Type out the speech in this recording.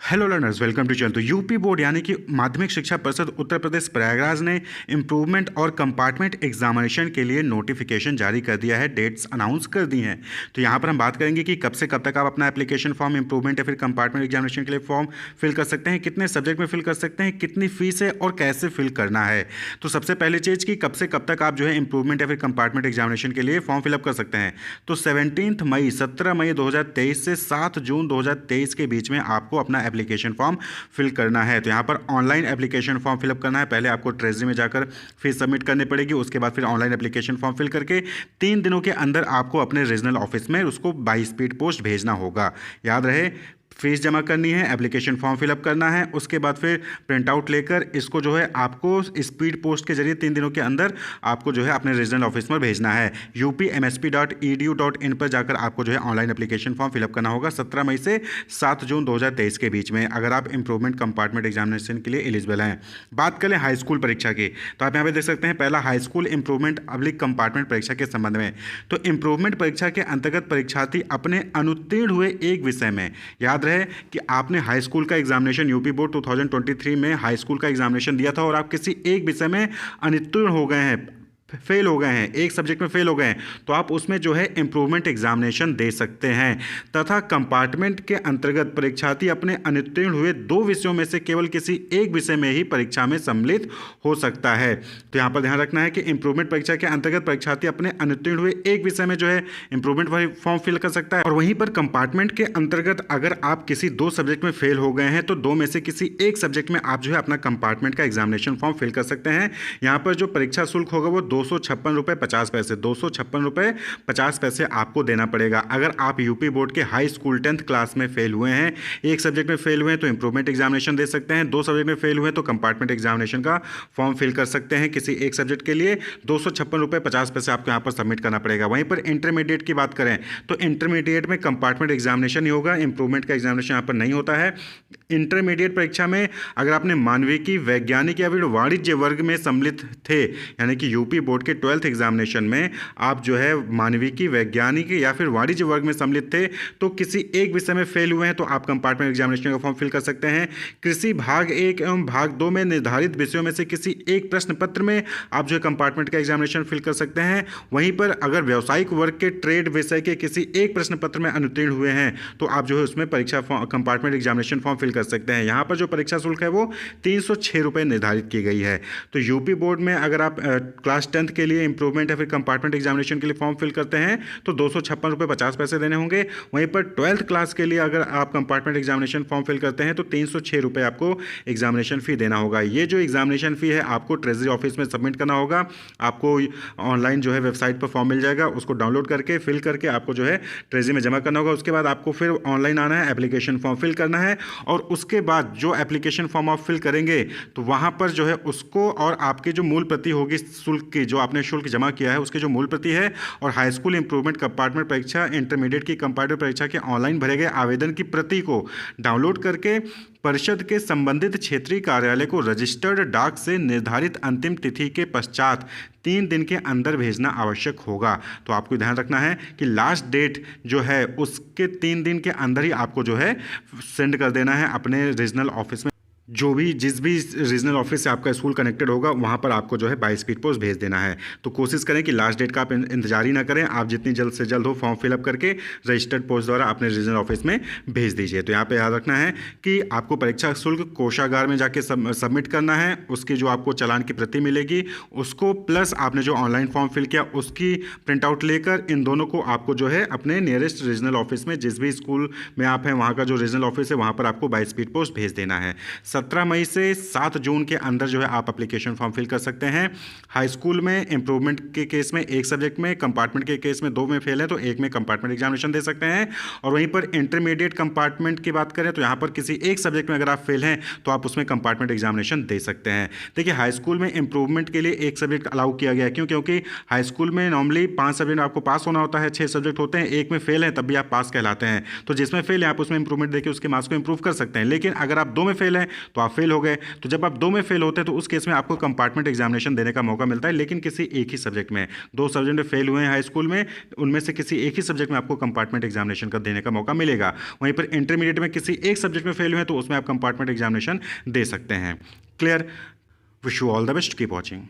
Hello learners, welcome to channel. तो UP board यानी कि माध्यमिक शिक्षा परिषद उत्तर प्रदेश प्रयागराज ने इम्प्रूवमेंट और कंपार्टमेंट एग्जामिनेशन के लिए नोटिफिकेशन जारी कर दिया है, डेट्स अनाउंस कर दी हैं। तो यहाँ पर हम बात करेंगे कि कब से कब तक आप अपना एप्लीकेशन फॉर्म इम्प्रूवमेंट या फिर कंपार्टमेंट एग्जामिनेशन के लिए फॉर्म फिल कर सकते हैं, कितने सब्जेक्ट में फिल कर सकते हैं, कितनी फीस है और कैसे फिल करना है। तो सबसे पहली चीज़ कि कब से कब तक आप जो है इम्प्रूवमेंट या फिर कंपार्टमेंट एग्जामिनेशन के लिए फॉर्म फिलअप कर सकते हैं। तो 17 मई 2023 से 7 जून 2023 के बीच में आपको अपना एप्लीकेशन फॉर्म फिल करना है। तो यहाँ पर ऑनलाइन एप्लीकेशन फॉर्म फिलअप करना है। पहले आपको ट्रेजरी में जाकर फीस सबमिट करनी पड़ेगी, उसके बाद फिर ऑनलाइन एप्लीकेशन फॉर्म फिल करके 3 दिनों के अंदर आपको अपने रीजनल ऑफिस में उसको बाई स्पीड पोस्ट भेजना होगा। याद रहे, फीस जमा करनी है, एप्लीकेशन फॉर्म फिलअप करना है, उसके बाद फिर प्रिंट आउट लेकर इसको जो है आपको स्पीड पोस्ट के जरिए 3 दिनों के अंदर आपको जो है अपने रीजनल ऑफिस में भेजना है। upmsp.edu.in पर जाकर आपको जो है ऑनलाइन एप्लीकेशन फॉर्म फिलअप करना होगा 17 मई से 7 जून 2023 के बीच में, अगर आप इंप्रूवमेंट कंपार्टमेंट एग्जामिनेशन के लिए एलिजिबल हैं। बात करें हाई स्कूल परीक्षा की, तो आप यहाँ पे देख सकते हैं पहला high school improvement public compartment परीक्षा के संबंध में। तो इंप्रूवमेंट परीक्षा के अंतर्गत परीक्षार्थी अपने अनुत्तीर्ण हुए एक विषय में, याद रहे कि आपने हाई स्कूल का एग्जामिनेशन यूपी बोर्ड 2023 में हाई स्कूल का एग्जामिनेशन दिया था और आप किसी एक विषय में अनुत्तीर्ण हो गए हैं, फेल हो गए हैं, एक सब्जेक्ट में फेल हो गए हैं, तो आप उसमें जो है इंप्रूवमेंट एग्जामिनेशन दे सकते हैं। तथा कंपार्टमेंट के अंतर्गत परीक्षार्थी अपने अनुत्तीर्ण हुए 2 विषयों में से केवल किसी एक विषय में ही परीक्षा में सम्मिलित हो सकता है। तो यहाँ पर ध्यान रखना है कि इंप्रूवमेंट परीक्षा के अंतर्गत परीक्षार्थी अपने अनुत्तीर्ण हुए एक विषय में जो है इंप्रूवमेंट फॉर्म फिल कर सकता है। और वहीं पर कंपार्टमेंट के अंतर्गत अगर आप किसी 2 सब्जेक्ट में फेल हो गए हैं तो 2 में से किसी एक सब्जेक्ट में आप जो है अपना कंपार्टमेंट का एग्जामिनेशन फॉर्म फिल कर सकते हैं। यहाँ पर जो परीक्षा शुल्क होगा वो 256 रुपये 50 पैसे 256 रुपये 50 पैसे आपको देना पड़ेगा। अगर आप यूपी बोर्ड के हाई स्कूल 10th क्लास में फेल हुए हैं, एक सब्जेक्ट में फेल हुए हैं तो इंप्रूवमेंट एग्जामिनेशन दे सकते हैं, 2 सब्जेक्ट में फेल हुए हैं तो कंपार्टमेंट एग्जामिनेशन का फॉर्म फिल कर सकते हैं। किसी एक सब्जेक्ट के लिए 256 रुपये 50 पैसे आपको यहाँ पर सबमिट करना पड़ेगा। वहीं पर इंटरमीडिएट की बात करें तो इंटरमीडिएट में कंपार्टमेंट एग्जामिनेशन ही होगा, इंप्रूवमेंट का एग्जामिनेशन यहाँ पर नहीं होता है। इंटरमीडिएट परीक्षा में अगर आपने मानविकी, वैज्ञानिक या फिर वाणिज्य वर्ग में सम्मिलित थे, यानी कि यूपी बोर्ड के 12th एग्जामिनेशन में आप जो है मानविकी, वैज्ञानिक या फिर वाणिज्य वर्ग में सम्मिलित थे तो किसी एक विषय में फेल हुए हैं तो आप कंपार्टमेंट एग्जामिनेशन का फॉर्म फिल कर सकते हैं। कृषि भाग 1 एवं भाग 2 में निर्धारित विषयों में से किसी एक प्रश्न पत्र में आप जो है कंपार्टमेंट का एग्जामिनेशन फिल कर सकते हैं। वहीं पर अगर व्यावसायिक वर्ग के ट्रेड विषय के किसी एक प्रश्न पत्र में अनुत्तीर्ण हुए हैं तो आप जो है उसमें परीक्षा कंपार्टमेंट एग्जामिनेशन फॉर्म फिल कर सकते हैं। यहाँ पर जो परीक्षा शुल्क है वो 306 रुपये निर्धारित की गई है। तो यूपी बोर्ड में अगर आप क्लास 10th के लिए इंप्रूवमेंट या फिर कंपार्टमेंट एग्जामिनेशन के लिए फॉर्म फिल करते हैं तो 256 रुपये 50 पैसे देने होंगे। वहीं पर 12th क्लास के लिए अगर आप कंपार्टमेंट एग्जामिनेशन फॉर्म फिल करते हैं तो 306 रुपये आपको एग्जामिनेशन फ़ी देना होगा। ये जो एग्जामिनेशन फ़ी है आपको ट्रेजरी ऑफिस में सबमिट करना होगा। आपको ऑनलाइन जो है वेबसाइट पर फॉर्म मिल जाएगा, उसको डाउनलोड करके फिल करके आपको जो है ट्रेजरी में जमा करना होगा। उसके बाद आपको फिर ऑनलाइन आना है, एप्लीकेशन फॉर्म फिल करना है और उसके बाद जो एप्लीकेशन फॉर्म आप फिल करेंगे तो वहाँ पर जो है उसको और आपकी जो मूल प्रति होगी शुल्क की, जो आपने शुल्क जमा किया है उसकी जो मूल प्रति है, और हाई स्कूल इंप्रूवमेंट कंपार्टमेंट परीक्षा, इंटरमीडिएट की कंपार्टमेंट परीक्षा के ऑनलाइन भरे गए आवेदन की प्रति को डाउनलोड करके परिषद के संबंधित क्षेत्रीय कार्यालय को रजिस्टर्ड डाक से निर्धारित अंतिम तिथि के पश्चात 3 दिन के अंदर भेजना आवश्यक होगा। तो आपको ध्यान रखना है कि लास्ट डेट जो है उसके 3 दिन के अंदर ही आपको जो है सेंड कर देना है अपने रीजनल ऑफिस में। जिस भी रीजनल ऑफिस से आपका स्कूल कनेक्टेड होगा वहाँ पर आपको जो है बाई स्पीड पोस्ट भेज देना है। तो कोशिश करें कि लास्ट डेट का आप इंतजार ही ना करें, आप जितनी जल्द से जल्द हो फॉर्म फिलअप करके रजिस्टर्ड पोस्ट द्वारा अपने रीजनल ऑफिस में भेज दीजिए। तो यहाँ पे याद रखना है कि आपको परीक्षा शुल्क कोषागार में जाके सबमिट करना है, उसकी जो आपको चालान की प्रति मिलेगी उसको, प्लस आपने जो ऑनलाइन फॉर्म फिल किया उसकी प्रिंट आउट लेकर इन दोनों को आपको जो है अपने नियरेस्ट रीजनल ऑफिस में, जिस भी स्कूल में आप हैं वहाँ का जो रीजनल ऑफिस है वहाँ पर आपको बाई स्पीड पोस्ट भेज देना है। 17 मई से 7 जून के अंदर जो है आप एप्लीकेशन फॉर्म फिल कर सकते हैं। हाई स्कूल में इंप्रूवमेंट के केस में एक सब्जेक्ट में, कंपार्टमेंट के केस में 2 में फेल है तो एक में कंपार्टमेंट एग्जामिनेशन दे सकते हैं। और वहीं पर इंटरमीडिएट कंपार्टमेंट की बात करें तो यहाँ पर किसी एक सब्जेक्ट में अगर आप फेल हैं तो आप उसमें कंपार्टमेंट एग्जामिनेशन दे सकते हैं। देखिए, हाई स्कूल में इंप्रूवमेंट के लिए एक सब्जेक्ट अलाउ किया गया, क्यों? क्योंकि हाई स्कूल में नॉर्मली 5 सब्जेक्ट आपको पास होना होता है, 6 सब्जेक्ट होते हैं, एक में फेल है तब भी आप पास कहलाते हैं। तो जिसमें फेल है आप उसमें इंप्रूवमेंट देकर उसके मार्क्स को इंप्रूव कर सकते हैं। लेकिन अगर आप 2 में फेल हैं तो आप फेल हो गए। तो जब आप 2 में फेल होते हैं तो उस केस में आपको कंपार्टमेंट एग्जामिनेशन देने का मौका मिलता है, लेकिन किसी एक ही सब्जेक्ट में। 2 सब्जेक्ट में फेल हुए हैं हाई स्कूल में, उनमें से किसी एक ही सब्जेक्ट में आपको कंपार्टमेंट एग्जामिनेशन का देने का मौका मिलेगा। वहीं पर इंटरमीडिएट में किसी एक सब्जेक्ट में फेल हुए हैं तो उसमें आप कंपार्टमेंट एग्जामिनेशन दे सकते हैं। Clear? Wish you all the best, keep watching.